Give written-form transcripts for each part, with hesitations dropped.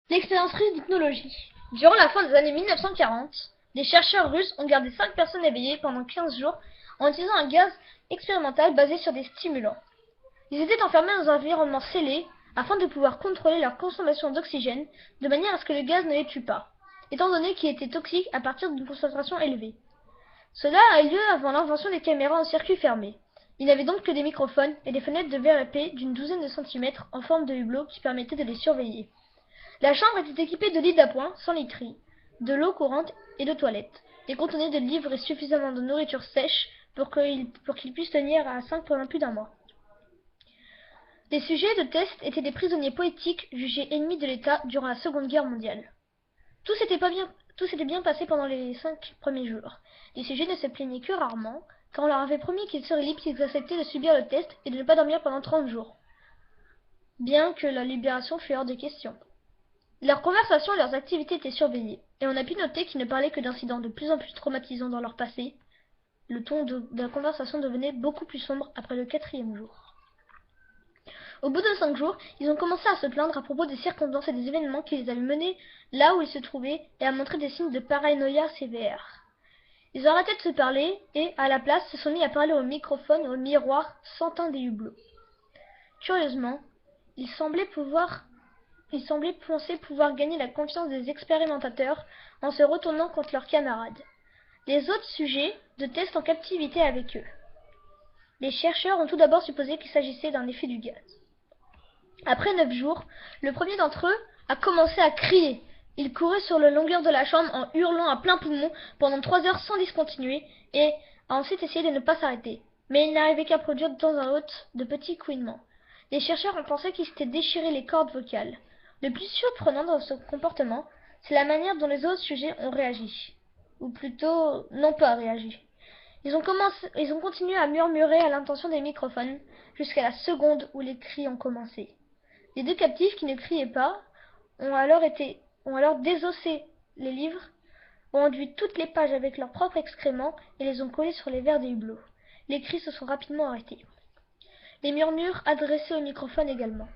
L'expérience russe d'hypnologie. Durant la fin des années 1940, des chercheurs russes ont gardé 5 personnes éveillées pendant 15 jours en utilisant un gaz expérimental basé sur des stimulants. Ils étaient enfermés dans un environnement scellé afin de pouvoir contrôler leur consommation d'oxygène de manière à ce que le gaz ne les tue pas, étant donné qu'il était toxique à partir d'une concentration élevée. Cela a eu lieu avant l'invention des caméras en circuit fermé. Il n'avait donc que des microphones et des fenêtres de verre épais d'une douzaine de centimètres en forme de hublot qui permettaient de les surveiller. La chambre était équipée de lits d'appoint, sans literie, de l'eau courante et de toilettes, et contenait des livres et suffisamment de nourriture sèche pour qu'ils puissent tenir à 5 pendant plus d'un mois. Les sujets de test étaient des prisonniers politiques jugés ennemis de l'État durant la Seconde Guerre mondiale. Tout s'était bien passé pendant les 5 premiers jours. Les sujets ne se plaignaient que rarement, car on leur avait promis qu'ils seraient libres s'ils acceptaient de subir le test et de ne pas dormir pendant 30 jours, bien que la libération fût hors de question. Leurs conversations et leurs activités étaient surveillées, et on a pu noter qu'ils ne parlaient que d'incidents de plus en plus traumatisants dans leur passé. Le ton de la conversation devenait beaucoup plus sombre après le 4e jour. Au bout de 5 jours, ils ont commencé à se plaindre à propos des circonstances et des événements qui les avaient menés là où ils se trouvaient et à montrer des signes de paranoïa sévère. Ils ont arrêté de se parler et, à la place, se sont mis à parler au microphone et au miroir sans teint des hublots. Curieusement, ils semblaient penser pouvoir gagner la confiance des expérimentateurs en se retournant contre leurs camarades, les autres sujets de test en captivité avec eux. Les chercheurs ont tout d'abord supposé qu'il s'agissait d'un effet du gaz. Après 9 jours, le premier d'entre eux a commencé à crier. Il courait sur la longueur de la chambre en hurlant à plein poumon pendant 3 heures sans discontinuer et a ensuite essayé de ne pas s'arrêter. Mais il n'arrivait qu'à produire de temps en temps de petits couinements. Les chercheurs ont pensé qu'il s'était déchiré les cordes vocales. Le plus surprenant dans ce comportement, c'est la manière dont les autres sujets ont réagi. Ou plutôt, n'ont pas réagi. Ils ont continué à murmurer à l'intention des microphones jusqu'à la seconde où les cris ont commencé. Les deux captifs qui ne criaient pas ont alors désossé les livres, ont enduit toutes les pages avec leurs propres excréments et les ont collés sur les verres des hublots. Les cris se sont rapidement arrêtés. Les murmures adressés au microphone également.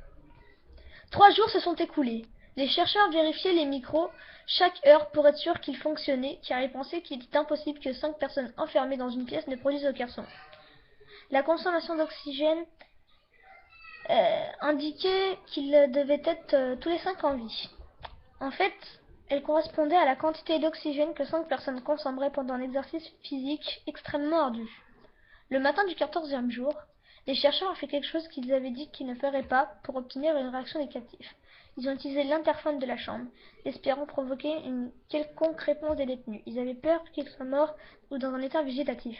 3 jours se sont écoulés. Les chercheurs vérifiaient les micros chaque heure pour être sûrs qu'ils fonctionnaient, car ils pensaient qu'il était impossible que 5 personnes enfermées dans une pièce ne produisent aucun son. La consommation d'oxygène indiquait qu'il devait être tous les 5 en vie. En fait, elle correspondait à la quantité d'oxygène que 5 personnes consommeraient pendant un exercice physique extrêmement ardu. Le matin du 14e jour, les chercheurs ont fait quelque chose qu'ils avaient dit qu'ils ne feraient pas pour obtenir une réaction des captifs. Ils ont utilisé l'interphone de la chambre, espérant provoquer une quelconque réponse des détenus. Ils avaient peur qu'ils soient morts ou dans un état végétatif.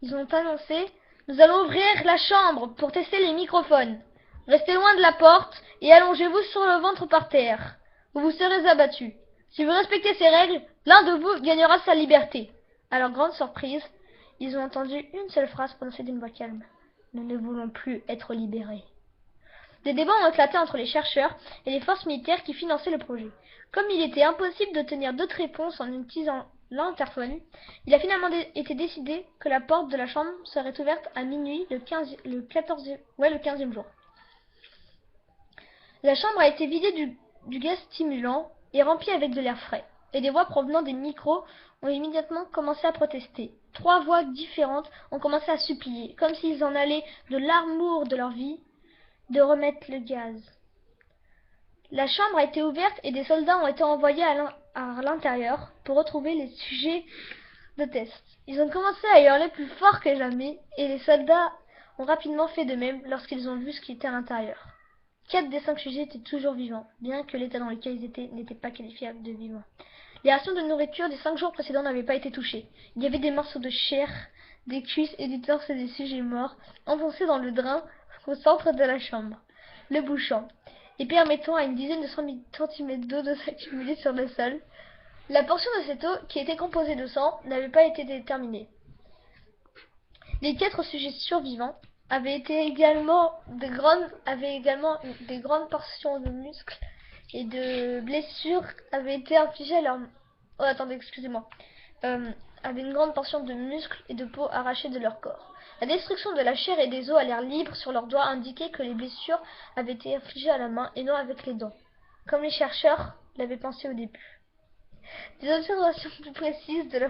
Ils ont annoncé « Nous allons ouvrir la chambre pour tester les microphones. Restez loin de la porte et allongez-vous sur le ventre par terre, ou vous serez abattus. Si vous respectez ces règles, l'un de vous gagnera sa liberté. » À leur grande surprise, ils ont entendu une seule phrase prononcée d'une voix calme. « Nous ne voulons plus être libérés. » Des débats ont éclaté entre les chercheurs et les forces militaires qui finançaient le projet. Comme il était impossible d'obtenir d'autres réponses en utilisant l'interphone, il a finalement été décidé que la porte de la chambre serait ouverte à minuit le 15e jour. La chambre a été vidée du gaz stimulant et remplie avec de l'air frais, et des voix provenant des micros ont immédiatement commencé à protester. 3 voix différentes ont commencé à supplier, comme s'ils en allaient de l'amour de leur vie, de remettre le gaz. La chambre a été ouverte et des soldats ont été envoyés à l'intérieur pour retrouver les sujets de test. Ils ont commencé à hurler plus fort que jamais et les soldats ont rapidement fait de même lorsqu'ils ont vu ce qui était à l'intérieur. 4 des 5 sujets étaient toujours vivants, bien que l'état dans lequel ils étaient n'était pas qualifiable de vivant. Les rations de nourriture des 5 jours précédents n'avaient pas été touchées. Il y avait des morceaux de chair, des cuisses et du torse des sujets morts enfoncés dans le drain au centre de la chambre, le bouchant, et permettant à une dizaine de centimètres d'eau de s'accumuler sur le sol. La portion de cette eau, qui était composée de sang, n'avait pas été déterminée. Les 4 sujets survivants avaient également des grandes portions de muscles et de blessures avaient été infligées à leur... avaient une grande portion de muscles et de peau arrachés de leur corps. La destruction de la chair et des os à l'air libre sur leurs doigts indiquait que les blessures avaient été infligées à la main et non avec les dents, comme les chercheurs l'avaient pensé au début. Des observations plus précises de la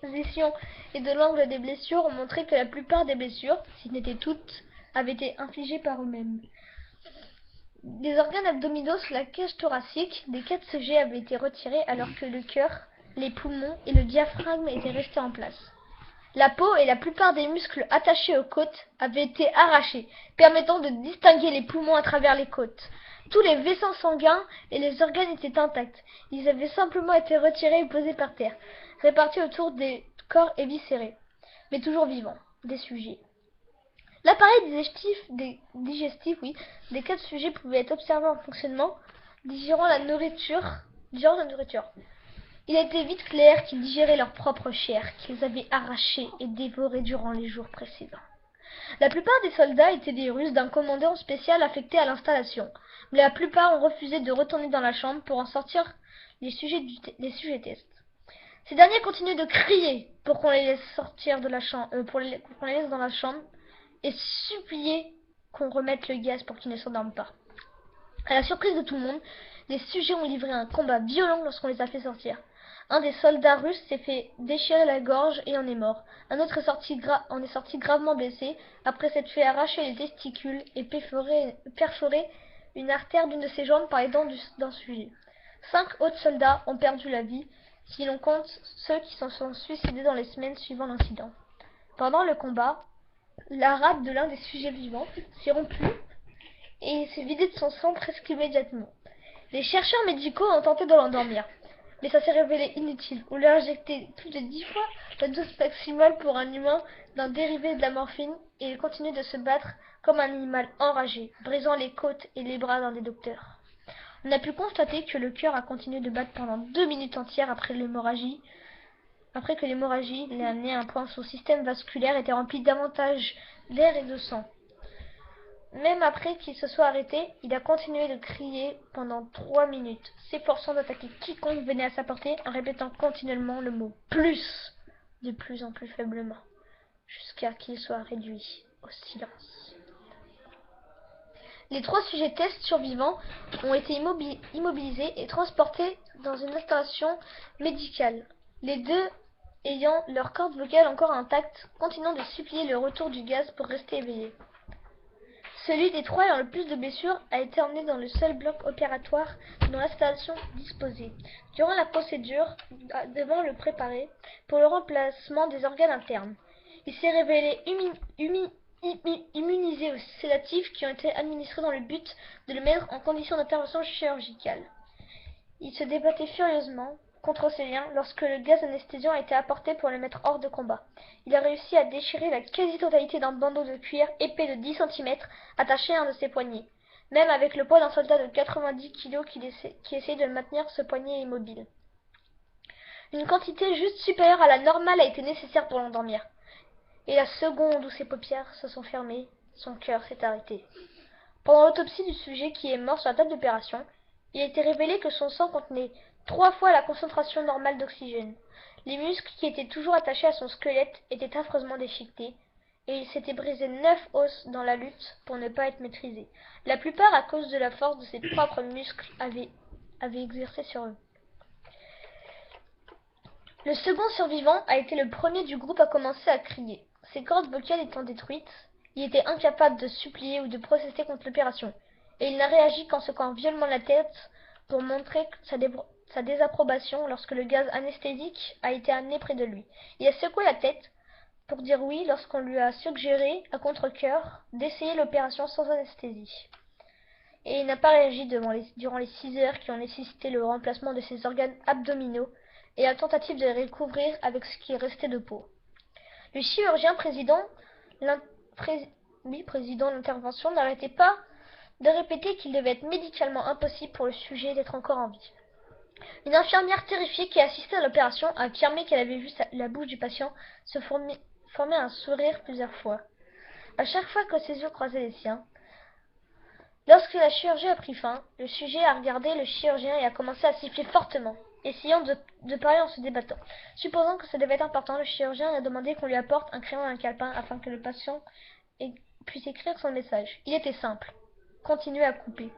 position et de l'angle des blessures ont montré que la plupart des blessures, si ce n'était toutes, avaient été infligées par eux-mêmes. Des organes abdominaux sous la cage thoracique des 4 sujets avaient été retirés alors que le cœur, les poumons et le diaphragme étaient restés en place. La peau et la plupart des muscles attachés aux côtes avaient été arrachés, permettant de distinguer les poumons à travers les côtes. Tous les vaisseaux sanguins et les organes étaient intacts. Ils avaient simplement été retirés et posés par terre, répartis autour des corps éviscérés, mais toujours vivants, des sujets. L'appareil digestif des 4 sujets pouvait être observé en fonctionnement, digérant la nourriture. Il était vite clair qu'ils digéraient leur propre chair, qu'ils avaient arrachée et dévorée durant les jours précédents. La plupart des soldats étaient des Russes d'un commandant spécial affecté à l'installation, mais la plupart ont refusé de retourner dans la chambre pour en sortir les sujets tests. Ces derniers continuaient de crier pour qu'on les laisse sortir de la chambre, qu'on les laisse dans la chambre, et supplier qu'on remette le gaz pour qu'ils ne s'endorment pas. À la surprise de tout le monde, les sujets ont livré un combat violent lorsqu'on les a fait sortir. Un des soldats russes s'est fait déchirer la gorge et en est mort. Un autre en est sorti gravement blessé après s'être fait arracher les testicules et perforer une artère d'une de ses jambes par les dents d'un sujet. 5 autres soldats ont perdu la vie, si l'on compte ceux qui se sont suicidés dans les semaines suivant l'incident. Pendant le combat, la rate de l'un des sujets vivants s'est rompue et s'est vidée de son sang presque immédiatement. Les chercheurs médicaux ont tenté de l'endormir, mais ça s'est révélé inutile. On lui a injecté plus de 10 fois la dose maximale pour un humain d'un dérivé de la morphine et il continue de se battre comme un animal enragé, brisant les côtes et les bras d'un des docteurs. On a pu constater que le cœur a continué de battre pendant 2 minutes entières après que l'hémorragie l'ait amené à un point où son système vasculaire était rempli davantage d'air et de sang. Même après qu'il se soit arrêté, il a continué de crier pendant 3 minutes, s'efforçant d'attaquer quiconque venait à sa portée en répétant continuellement le mot « plus » de plus en plus faiblement, jusqu'à qu'il soit réduit au silence. Les 3 sujets tests survivants ont été immobilisés et transportés dans une installation médicale, les 2 ayant leur corde vocale encore intacte, continuant de supplier le retour du gaz pour rester éveillés. Celui des 3 ayant le plus de blessures a été emmené dans le seul bloc opératoire dont l'installation disposait. Durant la procédure, devant le préparer pour le remplacement des organes internes, il s'est révélé immunisé aux sédatifs qui ont été administrés dans le but de le mettre en condition d'intervention chirurgicale. Il se débattait furieusement contre ses liens lorsque le gaz anesthésiant a été apporté pour le mettre hors de combat. Il a réussi à déchirer la quasi-totalité d'un bandeau de cuir épais de 10 cm attaché à un de ses poignets, même avec le poids d'un soldat de 90 kg qui essayait de maintenir ce poignet immobile. Une quantité juste supérieure à la normale a été nécessaire pour l'endormir. Et la seconde où ses paupières se sont fermées, son cœur s'est arrêté. Pendant l'autopsie du sujet qui est mort sur la table d'opération, il a été révélé que son sang contenait 3 fois la concentration normale d'oxygène. Les muscles qui étaient toujours attachés à son squelette étaient affreusement déchiquetés, et il s'était brisé 9 os dans la lutte pour ne pas être maîtrisé, la plupart à cause de la force de ses propres muscles avait exercé sur eux. Le second survivant a été le premier du groupe à commencer à crier. Ses cordes vocales étant détruites, il était incapable de supplier ou de protester contre l'opération, et il n'a réagi qu'en secouant violemment la tête pour montrer sa désapprobation lorsque le gaz anesthésique a été amené près de lui. Il a secoué la tête pour dire oui lorsqu'on lui a suggéré, à contre-cœur, d'essayer l'opération sans anesthésie. Et il n'a pas réagi durant les 6 heures qui ont nécessité le remplacement de ses organes abdominaux et la tentative de les recouvrir avec ce qui restait de peau. Le chirurgien président l'intervention n'arrêtait pas de répéter qu'il devait être médicalement impossible pour le sujet d'être encore en vie. Une infirmière terrifiée qui assistait à l'opération a affirmé qu'elle avait vu la bouche du patient se former un sourire plusieurs fois, à chaque fois que ses yeux croisaient les siens. Lorsque la chirurgie a pris fin, le sujet a regardé le chirurgien et a commencé à siffler fortement. essayant de parler en se débattant. Supposant que ça devait être important, le chirurgien a demandé qu'on lui apporte un crayon et un calepin afin que le patient puisse écrire son message. Il était simple. Continuer à couper.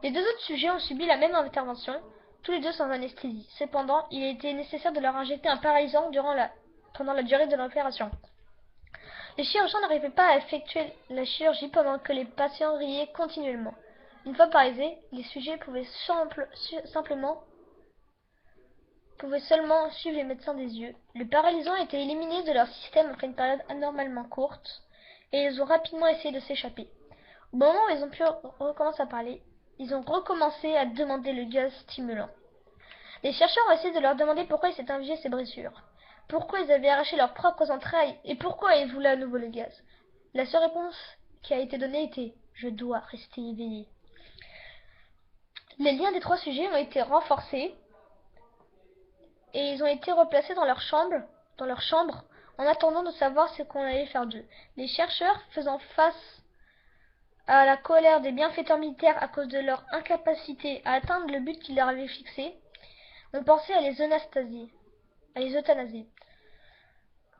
Les deux autres sujets ont subi la même intervention, tous les deux sans anesthésie. Cependant, il a été nécessaire de leur injecter un paralysant pendant la durée de l'opération. Les chirurgiens n'arrivaient pas à effectuer la chirurgie pendant que les patients riaient continuellement. Une fois paralysés, les sujets pouvaient seulement suivre les médecins des yeux. Le paralysant a été éliminé de leur système après une période anormalement courte, et ils ont rapidement essayé de s'échapper. Au moment où ils ont pu recommencer à parler, ils ont recommencé à demander le gaz stimulant. Les chercheurs ont essayé de leur demander pourquoi ils s'étaient infligés ces blessures, pourquoi ils avaient arraché leurs propres entrailles, et pourquoi ils voulaient à nouveau le gaz. La seule réponse qui a été donnée était « Je dois rester éveillé ». Les liens des trois sujets ont été renforcés, et ils ont été replacés dans leur chambre, en attendant de savoir ce qu'on allait faire d'eux. Les chercheurs, faisant face à la colère des bienfaiteurs militaires à cause de leur incapacité à atteindre le but qu'ils leur avaient fixé, ont pensé à les euthanasier.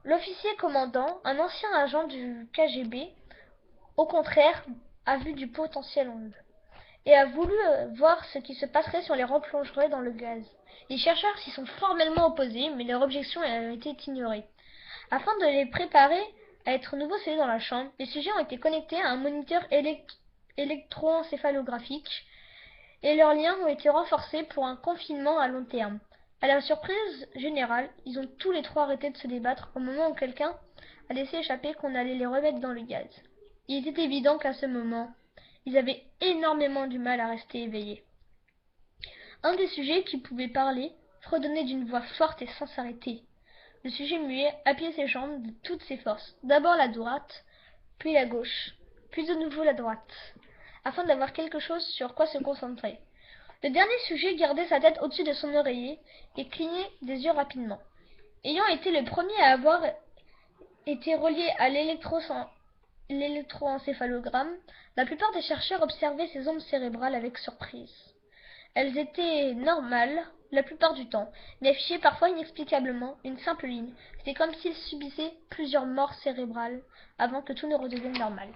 L'officier commandant, un ancien agent du KGB, au contraire, a vu du potentiel en eux et a voulu voir ce qui se passerait si on les replongerait dans le gaz. Les chercheurs s'y sont formellement opposés, mais leur objection a été ignorée. Afin de les préparer à être nouveau scellés dans la chambre, les sujets ont été connectés à un moniteur électroencéphalographique et leurs liens ont été renforcés pour un confinement à long terme. À la surprise générale, ils ont tous les trois arrêté de se débattre au moment où quelqu'un a laissé échapper qu'on allait les remettre dans le gaz. Il était évident qu'à ce moment, ils avaient énormément du mal à rester éveillés. Un des sujets qui pouvait parler fredonnait d'une voix forte et sans s'arrêter. Le sujet muet appuyait ses jambes de toutes ses forces, d'abord la droite, puis la gauche, puis de nouveau la droite, afin d'avoir quelque chose sur quoi se concentrer. Le dernier sujet gardait sa tête au-dessus de son oreiller et clignait des yeux rapidement. Ayant été le premier à avoir été relié à l'électroencéphalogramme, la plupart des chercheurs observaient ces ondes cérébrales avec surprise. Elles étaient normales la plupart du temps, mais affichaient parfois inexplicablement une simple ligne. C'était comme s'ils subissaient plusieurs morts cérébrales avant que tout ne redevienne normal.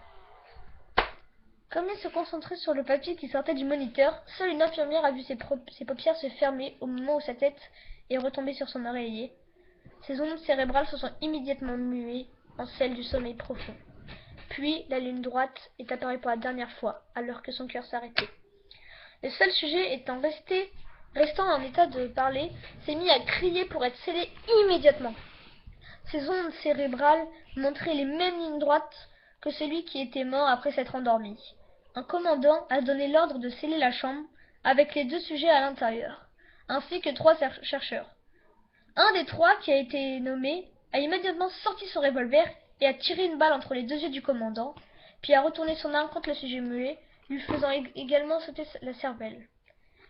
Comme il se concentrait sur le papier qui sortait du moniteur, seule une infirmière a vu ses paupières se fermer au moment où sa tête est retombée sur son oreiller. Ses ondes cérébrales se sont immédiatement muées en celles du sommeil profond. Puis la ligne droite est apparue pour la dernière fois, alors que son cœur s'arrêtait. Le seul sujet restant en état de parler, s'est mis à crier pour être scellé immédiatement. Ses ondes cérébrales montraient les mêmes lignes droites que celui qui était mort après s'être endormi. Un commandant a donné l'ordre de sceller la chambre avec les deux sujets à l'intérieur, ainsi que trois chercheurs. Un des trois, qui a été nommé, a immédiatement sorti son revolver et a tiré une balle entre les deux yeux du commandant, puis a retourné son arme contre le sujet muet, lui faisant également sauter la cervelle.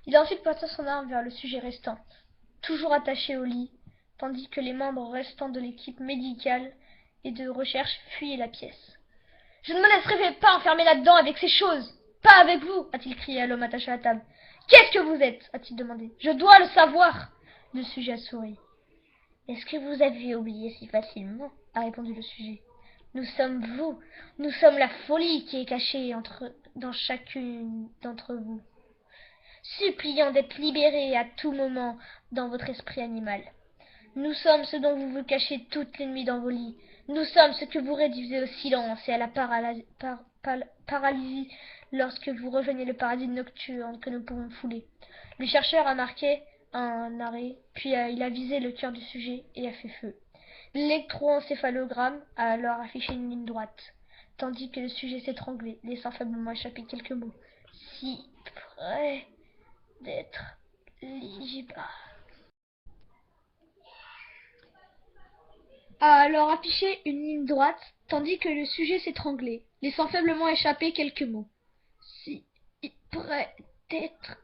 Il a ensuite pointé son arme vers le sujet restant, toujours attaché au lit, tandis que les membres restants de l'équipe médicale et de recherche fuyaient la pièce. « Je ne me laisserai pas enfermer là-dedans avec ces choses. Pas avec vous !» a-t-il crié à l'homme attaché à la table. « Qu'est-ce que vous êtes ?» a-t-il demandé. « Je dois le savoir !» Le sujet a souri. « Est-ce que vous avez oublié si facilement ?» a répondu le sujet. « Nous sommes vous. Nous sommes la folie qui est cachée dans chacune d'entre vous, suppliant d'être libéré à tout moment dans votre esprit animal. Nous sommes ce dont vous vous cachez toutes les nuits dans vos lits. Nous sommes ce que vous réduisez au silence et à la paralysie lorsque vous rejoignez le paradis nocturne que nous pouvons fouler. » Le chercheur a marqué un arrêt, puis il a visé le cœur du sujet et a fait feu. L'électroencéphalogramme a alors affiché une ligne droite, tandis que le sujet s'étranglait, laissant faiblement échapper quelques mots. « Si près d'être libre. » A alors affiché une ligne droite, tandis que le sujet s'étranglait, laissant faiblement échapper quelques mots. « Si près d'être